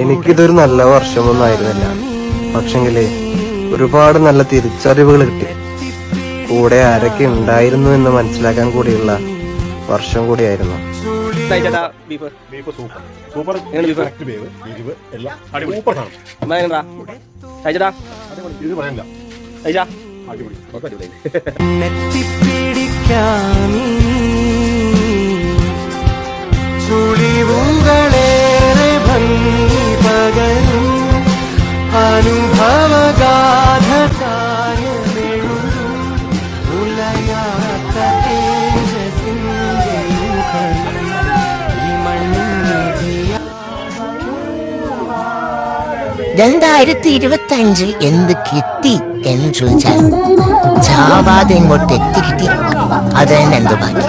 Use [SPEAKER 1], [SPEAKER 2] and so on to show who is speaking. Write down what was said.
[SPEAKER 1] എനിക്കിതൊരു നല്ല വർഷമൊന്നും ആയിരുന്നില്ല, പക്ഷെങ്കില് ഒരുപാട് നല്ല തിരിച്ചറിവുകൾ കിട്ടി. കൂടെ ആരൊക്കെ ഉണ്ടായിരുന്നു എന്ന് മനസ്സിലാക്കാൻ കൂടിയുള്ള വർഷം കൂടിയായിരുന്നു.
[SPEAKER 2] ചുളിവുകളേറെ ഭംഗി പകരും അനുഭവഗാഥ ഉലയാത്ത തേജസിന്റെ മുഖം ഈ മണ്ണിൽ
[SPEAKER 3] 2025 എന്ത് കിട്ടി എന്ന് ചോദിച്ചാൽ ചാവാതെ ഇങ്ങോട്ട് എത്തി കിട്ടി. അത് തന്നെ എന്ത് ബാക്കി.